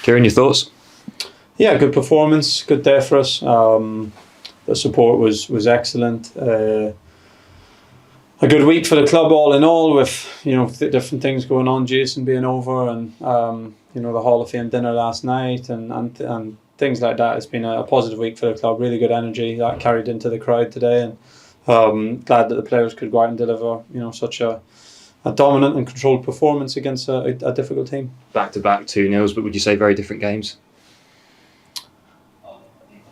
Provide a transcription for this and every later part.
Kieran, your thoughts? Yeah, good performance, good day for us. The support was excellent. A good week for the club all in all, with different things going on. Jason being over, and the Hall of Fame dinner last night, and things like that. It's been a positive week for the club. Really good energy that carried into the crowd today, and glad that the players could go out and deliver such a dominant and controlled performance against a difficult team. Back-to-back 2-0s, but would you say very different games?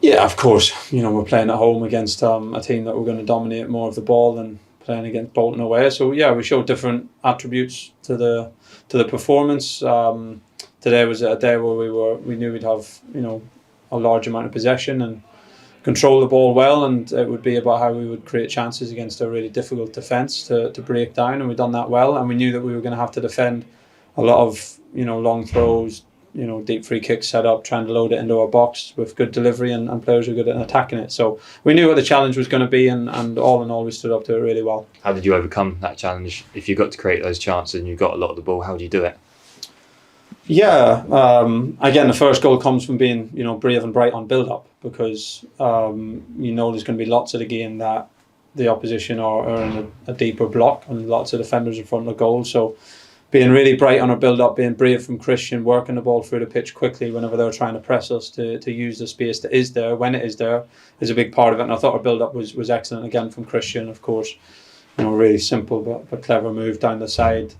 Yeah, of course. We're playing at home against a team that we're going to dominate more of the ball than playing against Bolton away. So yeah, we showed different attributes to the performance. Today was a day where we knew we'd have a large amount of possession and control the ball well, and it would be about how we would create chances against a really difficult defence to break down, and we've done that well. And we knew that we were going to have to defend a lot of long throws, deep free kicks set up, trying to load it into our box with good delivery, and players were good at attacking it. So we knew what the challenge was going to be, and all in all, we stood up to it really well. How did you overcome that challenge? If you got to create those chances and you got a lot of the ball, how do you do it? Yeah, again, the first goal comes from being brave and bright on build-up, because there's going to be lots of the game that the opposition are in a deeper block and lots of defenders in front of the goal. So being really bright on our build-up, being brave from Christian, working the ball through the pitch quickly whenever they're trying to press us, to use the space that is there when it is there, is a big part of it. And I thought our build-up was excellent again from Christian, of course. Really simple but clever move down the side,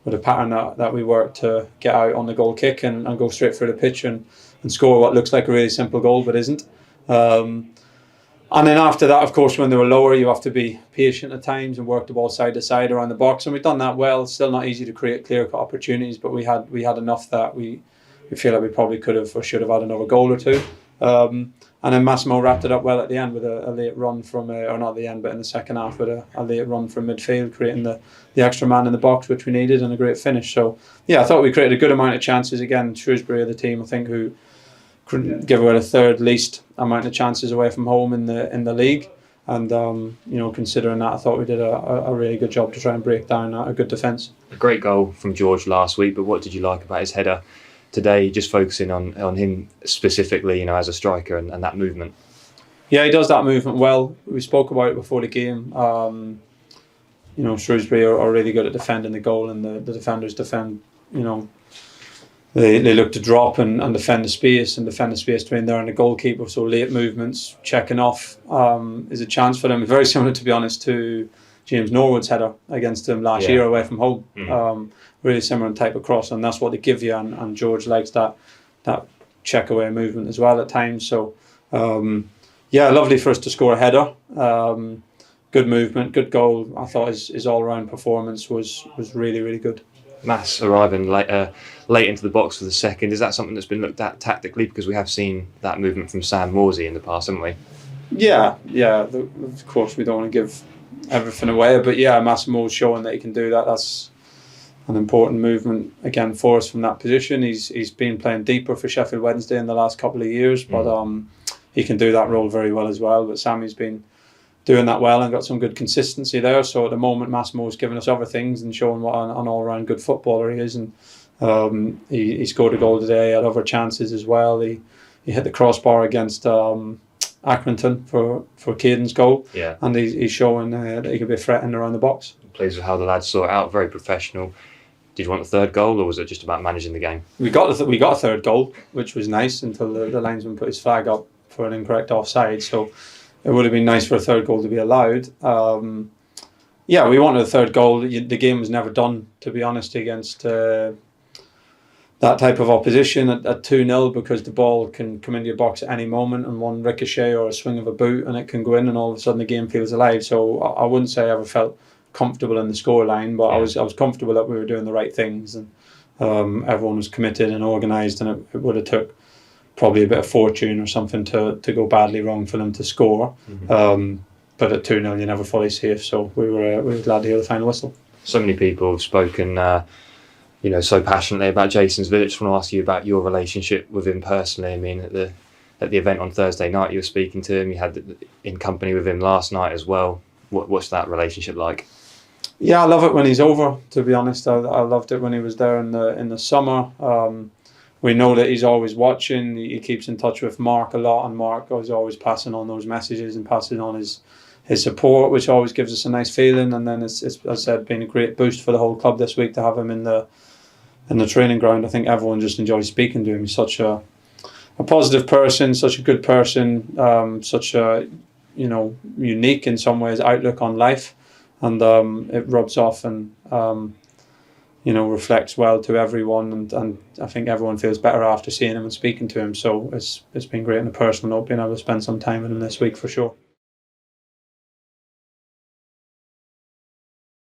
with a pattern that we worked to get out on the goal kick and go straight through the pitch and score what looks like a really simple goal but isn't. And then after that, of course, when they were lower, you have to be patient at times and work the ball side to side around the box, and we've done that well. It's still not easy to create clear-cut opportunities, but we had enough that we feel like we probably could have or should have had another goal or two. And then Massimo wrapped it up well at the end with a late run from, or not at the end, but in the second half with a late run from midfield, creating the extra man in the box which we needed, and a great finish. So yeah, I thought we created a good amount of chances. Again, Shrewsbury are the team, I think, who give away the third least amount of chances away from home in the league. And considering that, I thought we did a really good job to try and break down a good defence. A great goal from George last week, but what did you like about his header today, just focusing on him specifically, as a striker and that movement? Yeah, he does that movement well. We spoke about it before the game. Shrewsbury are really good at defending the goal, and the defenders defend, they look to drop and defend the space between there and the goalkeeper. So late movements, checking off, is a chance for them. Very similar, to be honest, to James Norwood's header against them last year away from home. Mm-hmm. Really similar type of cross, and that's what they give you. And George likes that check away movement as well at times. So lovely for us to score a header. Good movement, good goal. I thought his all round performance was really, really good. Mass arriving late into the box for the second. Is that something that's been looked at tactically? Because we have seen that movement from Sam Morsey in the past, haven't we? Yeah. Of course, we don't want to give everything away, but yeah, Massimo's showing that he can do that. That's an important movement again for us from that position. He's been playing deeper for Sheffield Wednesday in the last couple of years, but he can do that role very well as well. But Sammy's been doing that well and got some good consistency there. So at the moment, Massimo's giving us other things and showing what an all-round good footballer he is. And he scored a goal today, had other chances as well. He hit the crossbar against Accrington for Caden's goal. Yeah. And he's showing that he can be threatening around the box. Pleased with how the lads saw it out, very professional. Did you want a third goal, or was it just about managing the game? We got a third goal, which was nice, until the linesman put his flag up for an incorrect offside. So it would have been nice for a third goal to be allowed. We wanted a third goal. The game was never done, to be honest, against that type of opposition at 2-0, because the ball can come into your box at any moment, and one ricochet or a swing of a boot and it can go in, and all of a sudden the game feels alive. So I wouldn't say I ever felt comfortable in the scoreline, but I was comfortable that we were doing the right things, and everyone was committed and organised, and it would have took probably a bit of fortune or something to go badly wrong for them to score. Mm-hmm. But at 2-0 you're never fully safe, so we were glad to hear the final whistle. So many people have spoken so passionately about Jason's Village. I just want to ask you about your relationship with him personally. I mean, at the event on Thursday night, you were speaking to him. You had in company with him last night as well. What's that relationship like? Yeah, I love it when he's over, to be honest. I loved it when he was there in the summer. we know that he's always watching. He keeps in touch with Mark a lot, and Mark is always passing on those messages and passing on his support, which always gives us a nice feeling. And then it's as I said, been a great boost for the whole club this week to have him in the training ground. I think everyone just enjoys speaking to him. He's such a positive person, such a good person, such a unique in some ways outlook on life, and it rubs off and reflects well to everyone, and I think everyone feels better after seeing him and speaking to him. So it's been great on a personal note being able to spend some time with him this week for sure.